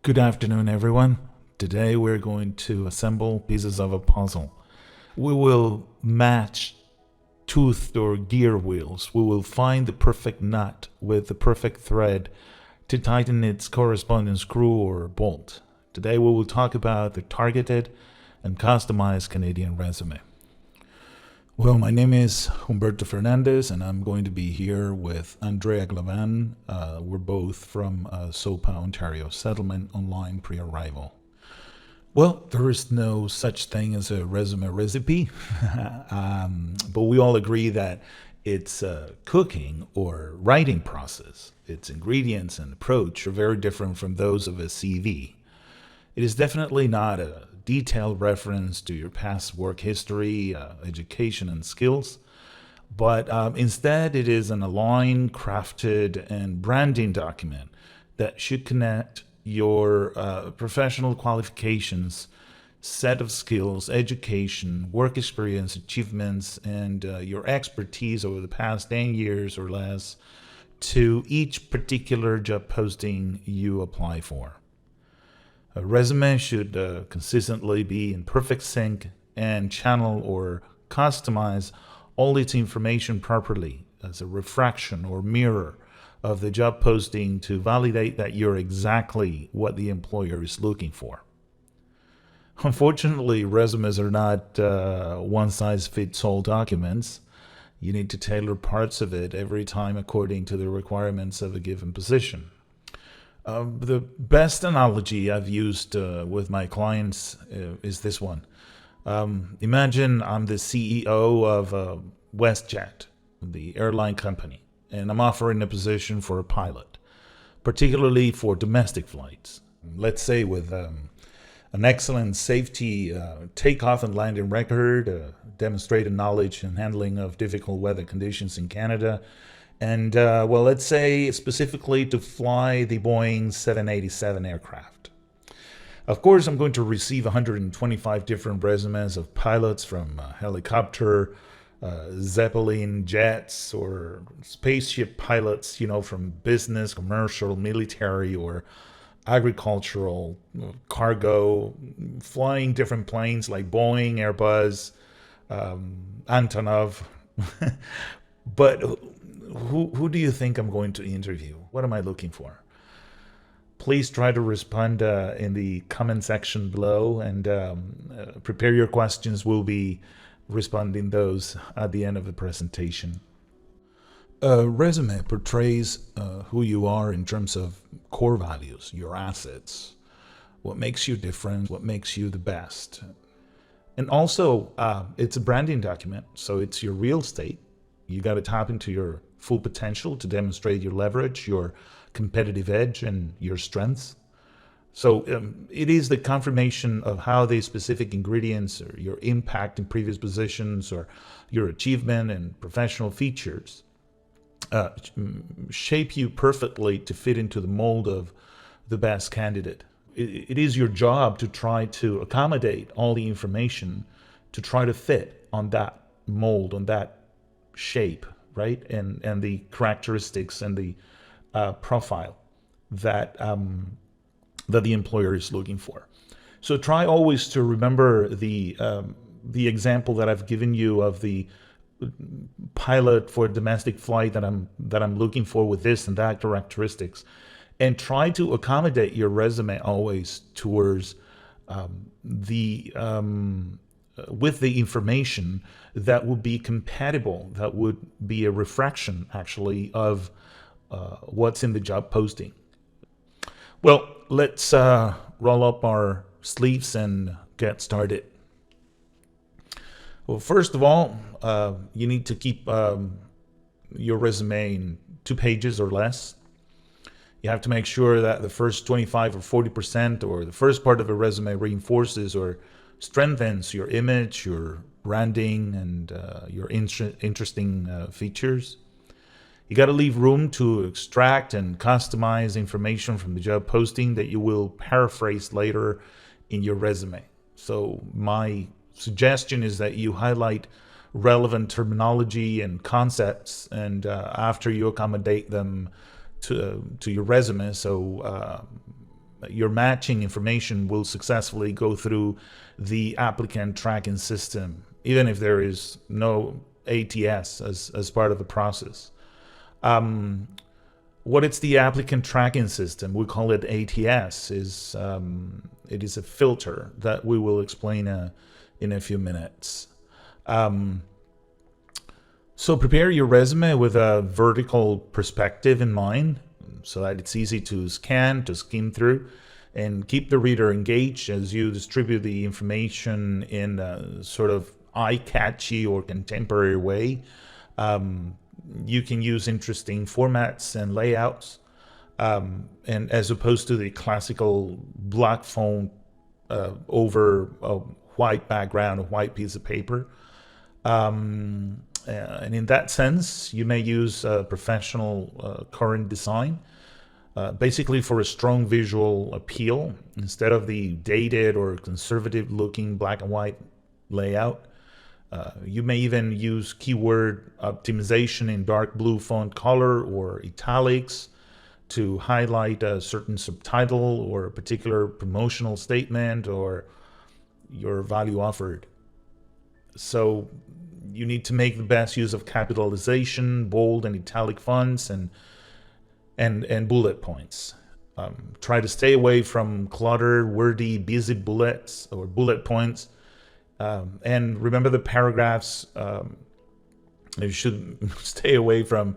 Good afternoon, everyone. Today we're going to assemble pieces of a puzzle. We will match toothed or gear wheels. We will find the perfect nut with the perfect thread to tighten its corresponding screw or bolt. Today we will talk about the targeted and customized Canadian resume. Well, my name is Humberto Fernandez, and I'm going to be here with Andrea Glavan. We're both from SOPA, Ontario Settlement Online Pre-Arrival. Well, there is no such thing as a resume recipe, but we all agree that its cooking or writing process, its ingredients and approach are very different from those of a CV. It is definitely not a detailed reference to your past work history, education, and skills, but instead it is an aligned, crafted, and branding document that should connect your professional qualifications, set of skills, education, work experience, achievements, and your expertise over the past 10 years or less to each particular job posting you apply for. A resume should consistently be in perfect sync and channel or customize all its information properly as a refraction or mirror of the job posting to validate that you're exactly what the employer is looking for. Unfortunately, resumes are not one-size-fits-all documents. You need to tailor parts of it every time according to the requirements of a given position. The best analogy I've used with my clients is this one. Imagine I'm the CEO of WestJet, the airline company, and I'm offering a position for a pilot, particularly for domestic flights. Let's say with an excellent safety takeoff and landing record, demonstrated knowledge and handling of difficult weather conditions in Canada, and let's say specifically to fly the Boeing 787 aircraft. Of course, I'm going to receive 125 different resumes of pilots from helicopter, Zeppelin jets, or spaceship pilots, from business, commercial, military, or agricultural, cargo, flying different planes like Boeing, Airbus, Antonov. But who do you think I'm going to interview? What am I looking for? Please try to respond in the comment section below and prepare your questions. We'll be responding those at the end of the presentation. A resume portrays who you are in terms of core values, your assets, what makes you different, what makes you the best. And also, it's a branding document, so it's your real estate. You got to tap into your full potential to demonstrate your leverage, your competitive edge, and your strengths. So it is the confirmation of how the specific ingredients or your impact in previous positions or your achievement and professional features shape you perfectly to fit into the mold of the best candidate. It is your job to try to accommodate all the information to try to fit on that mold, on that shape, right? And the characteristics and the profile that that the employer is looking for. So try always to remember the example that I've given you of the pilot for a domestic flight that I'm looking for with this and that characteristics, and try to accommodate your resume always towards with the information that would be compatible, that would be a refraction actually of what's in the job posting. Well, let's roll up our sleeves and get started. Well, first of all, you need to keep your resume in 2 pages or less. You have to make sure that the first 25 or 40% or the first part of a resume reinforces or strengthens your image, your branding, and your interesting features. You got to leave room to extract and customize information from the job posting that you will paraphrase later in your resume. So my suggestion is that you highlight relevant terminology and concepts, and after you accommodate them to your resume, so your matching information will successfully go through the applicant tracking system, even if there is no ATS as part of the process. What is the applicant tracking system? We call it ATS. It is a filter that we will explain in a few minutes. So prepare your resume with a vertical perspective in mind so that it's easy to scan, to skim through, and keep the reader engaged as you distribute the information in a sort of eye-catchy or contemporary way. You can use interesting formats and layouts, and as opposed to the classical black font over a white background, a white piece of paper. And in that sense, you may use professional current design, basically for a strong visual appeal instead of the dated or conservative looking black and white layout. You may even use keyword optimization in dark blue font color or italics to highlight a certain subtitle or a particular promotional statement or your value offered. So you need to make the best use of capitalization, bold and italic fonts, and bullet points. Try to stay away from cluttered, wordy, busy bullets or bullet points. And remember the paragraphs. You should stay away from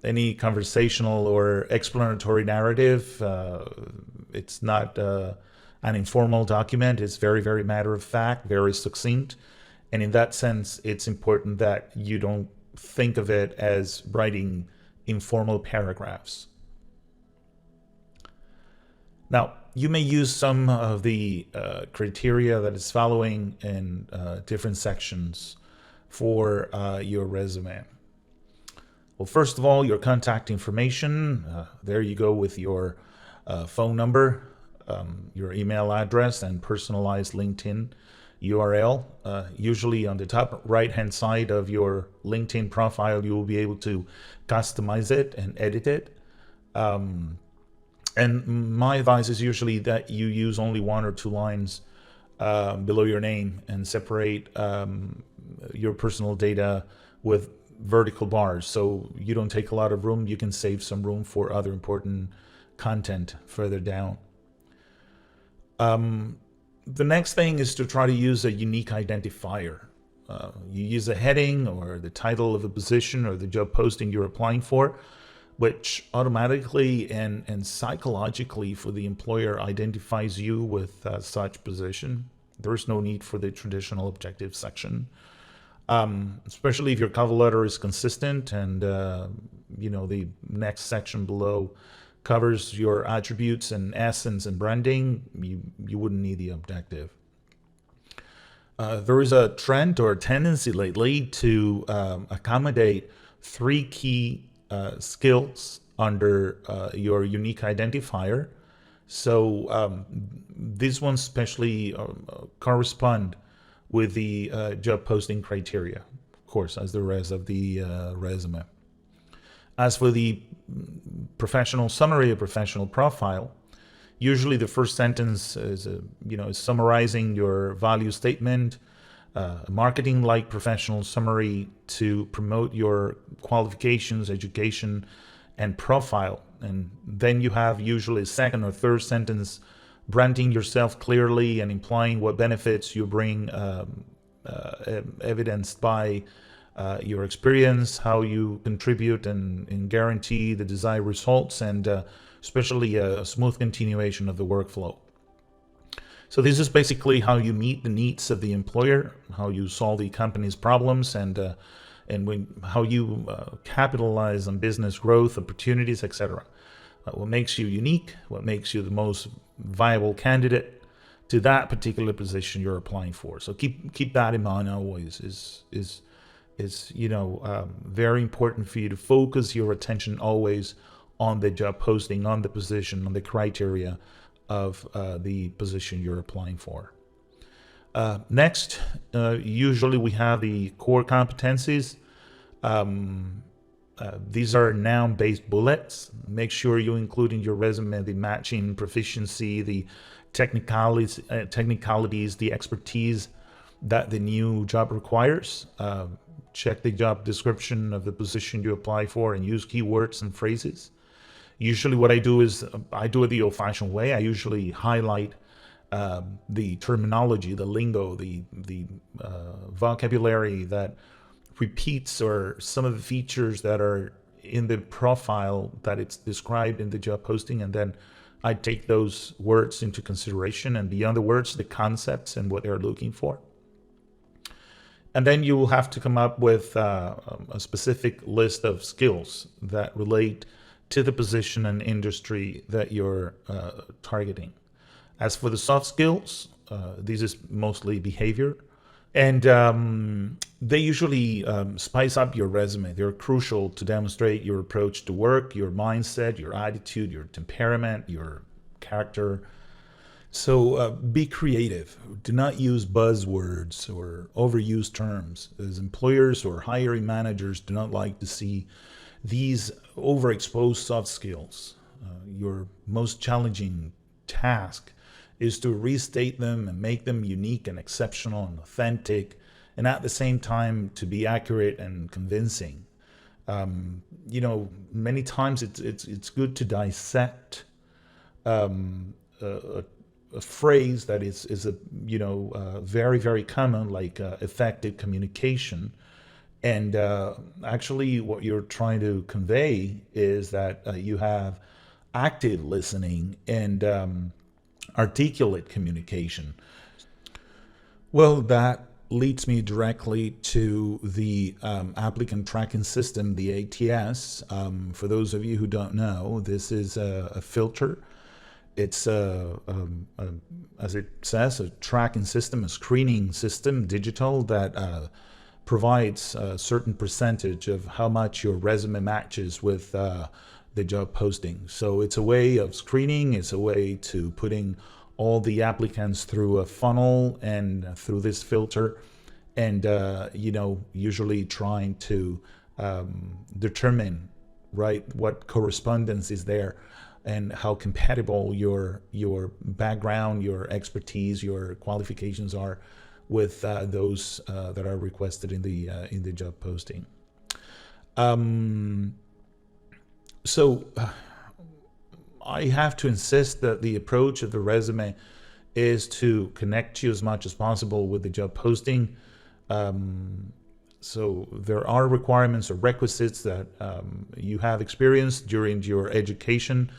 any conversational or explanatory narrative. It's not an informal document. It's very, very matter of fact, very succinct. And in that sense, it's important that you don't think of it as writing informal paragraphs. Now, you may use some of the criteria that is following in different sections for your resume. Well, first of all, your contact information. There you go with your phone number, your email address, and personalized LinkedIn URL. Usually on the top right-hand side of your LinkedIn profile, you will be able to customize it and edit it. And my advice is usually that you use only 1 or 2 lines below your name and separate your personal data with vertical bars, so you don't take a lot of room. You can save some room for other important content further down. The next thing is to try to use a unique identifier. You use a heading or the title of a position or the job posting you're applying for, which automatically and psychologically for the employer identifies you with such position. There's no need for the traditional objective section, especially if your cover letter is consistent and the next section below covers your attributes and essence and branding. You wouldn't need the objective. There is a trend or a tendency lately to accommodate 3 key skills under your unique identifier. So these ones especially correspond with the job posting criteria, of course, as the rest of the resume. As for the professional summary or professional profile, usually the first sentence is summarizing your value statement, a marketing-like professional summary to promote your qualifications, education, and profile. And then you have usually a second or third sentence branding yourself clearly and implying what benefits you bring, evidenced by your experience, how you contribute and guarantee the desired results, and especially a smooth continuation of the workflow. So this is basically how you meet the needs of the employer, how you solve the company's problems, and how you capitalize on business growth, opportunities, etc. What makes you unique, what makes you the most viable candidate to that particular position you're applying for. So keep that in mind always. Is very important for you to focus your attention always on the job posting, on the position, on the criteria of the position you're applying for. Next, usually we have the core competencies. These are noun-based bullets. Make sure you include in your resume the matching proficiency, the technicalities, the expertise that the new job requires. Check the job description of the position you apply for and use keywords and phrases. Usually what I do is I do it the old-fashioned way. I usually highlight the terminology, the lingo, the vocabulary that repeats, or some of the features that are in the profile that it's described in the job posting, and then I take those words into consideration, and beyond the words, the concepts and what they're looking for. And then you will have to come up with a specific list of skills that relate to the position and industry that you're targeting. As for the soft skills, this is mostly behavior. And they usually spice up your resume. They're crucial to demonstrate your approach to work, your mindset, your attitude, your temperament, your character. So be creative. Do not use buzzwords or overused terms, as employers or hiring managers do not like to see these overexposed soft skills. Your most challenging task is to restate them and make them unique and exceptional and authentic, and at the same time to be accurate and convincing. Many times it's good to dissect a phrase that is very, very common, like effective communication. And actually what you're trying to convey is that you have active listening and articulate communication. Well, that leads me directly to the applicant tracking system, the ATS. For those of you who don't know, this is a filter. It's, as it says, a tracking system, a screening system, digital, that provides a certain percentage of how much your resume matches with the job posting. So it's a way of screening, it's a way to putting all the applicants through a funnel and through this filter, and usually trying to determine what correspondence is there and how compatible your background, your expertise, your qualifications are with those that are requested in the job posting. So I have to insist that the approach of the resume is to connect you as much as possible with the job posting. So there are requirements or requisites that you have experienced during your education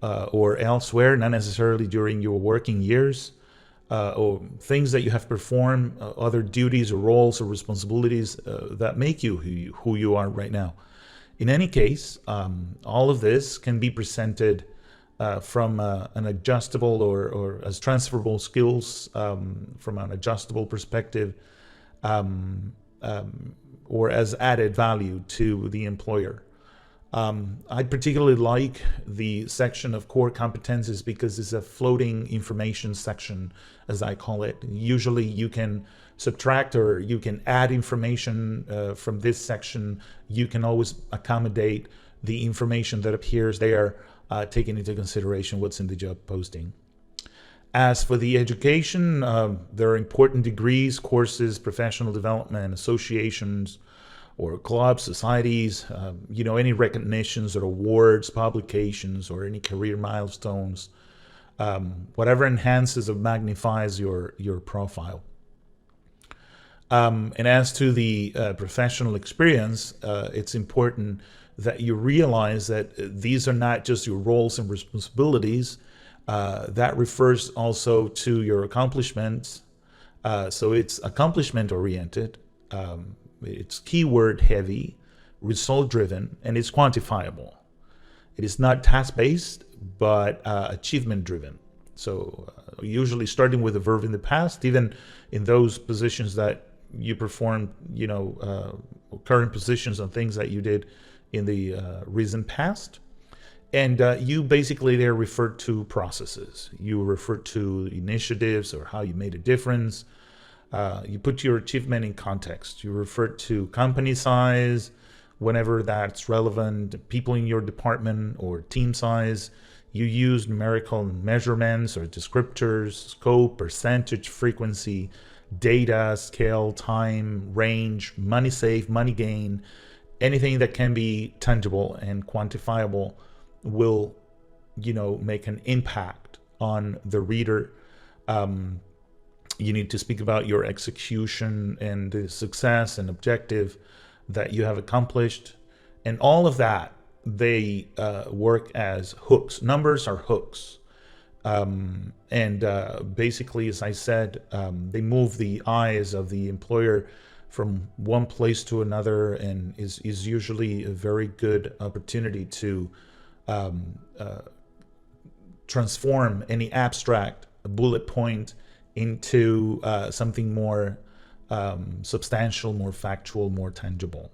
or elsewhere, not necessarily during your working years, or things that you have performed, other duties or roles or responsibilities that make you who you are right now. In any case, all of this can be presented from an adjustable or as transferable skills, from an adjustable perspective, or as added value to the employer. I particularly like the section of core competencies because it's a floating information section, as I call it. Usually you can subtract or you can add information from this section. You can always accommodate the information that appears there, taking into consideration what's in the job posting. As for the education, there are important degrees, courses, professional development, associations, or clubs, societies, any recognitions or awards, publications, or any career milestones, whatever enhances or magnifies your profile. And as to the professional experience, it's important that you realize that these are not just your roles and responsibilities. That refers also to your accomplishments. So it's accomplishment oriented. It's keyword heavy, result driven, and it's quantifiable. It is not task based, but achievement driven. So usually starting with a verb in the past, even in those positions that you performed, current positions on things that you did in the recent past. And you basically there refer to processes. You refer to initiatives or how you made a difference. You put your achievement in context. You refer to company size, whenever that's relevant, people in your department or team size. You use numerical measurements or descriptors, scope, percentage, frequency, data, scale, time, range, money saved, money gain. Anything that can be tangible and quantifiable will, make an impact on the reader. You need to speak about your execution and the success and objective that you have accomplished. And all of that, they work as hooks. Numbers are hooks. Basically, as I said, they move the eyes of the employer from one place to another, and is usually a very good opportunity to transform any abstract bullet point into something more substantial, more factual, more tangible.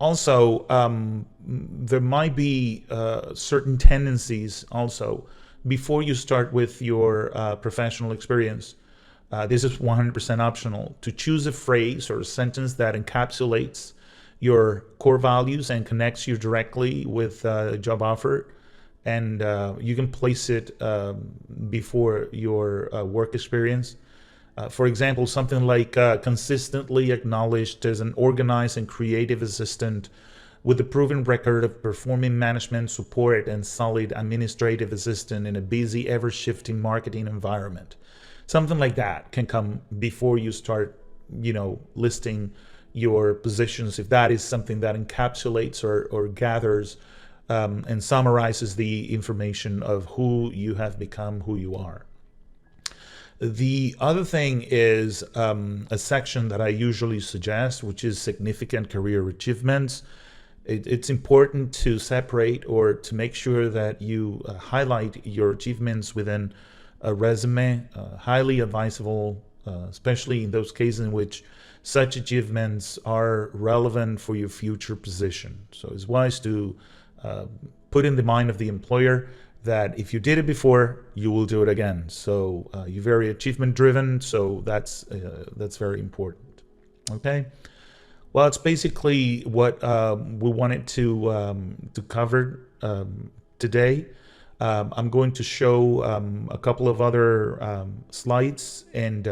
Also, there might be certain tendencies also before you start with your professional experience. This is 100% optional, to choose a phrase or a sentence that encapsulates your core values and connects you directly with a job offer. And you can place it before your work experience. For example, something like consistently acknowledged as an organized and creative assistant with a proven record of performing management support and solid administrative assistant in a busy, ever-shifting marketing environment. Something like that can come before you start, listing your positions, if that is something that encapsulates or gathers and summarizes the information of who you have become, who you are. The other thing is a section that I usually suggest, which is significant career achievements. It's important to separate or to make sure that you highlight your achievements within a resume. Highly advisable, especially in those cases in which such achievements are relevant for your future position. So it's wise to put in the mind of the employer that if you did it before, you will do it again. So you're very achievement driven, so that's very important. Okay, well, it's basically what we wanted to cover today. I'm going to show a couple of other slides, and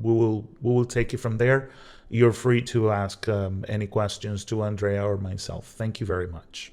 we will take it from there. You're free to ask any questions to Andrea or myself. Thank you very much.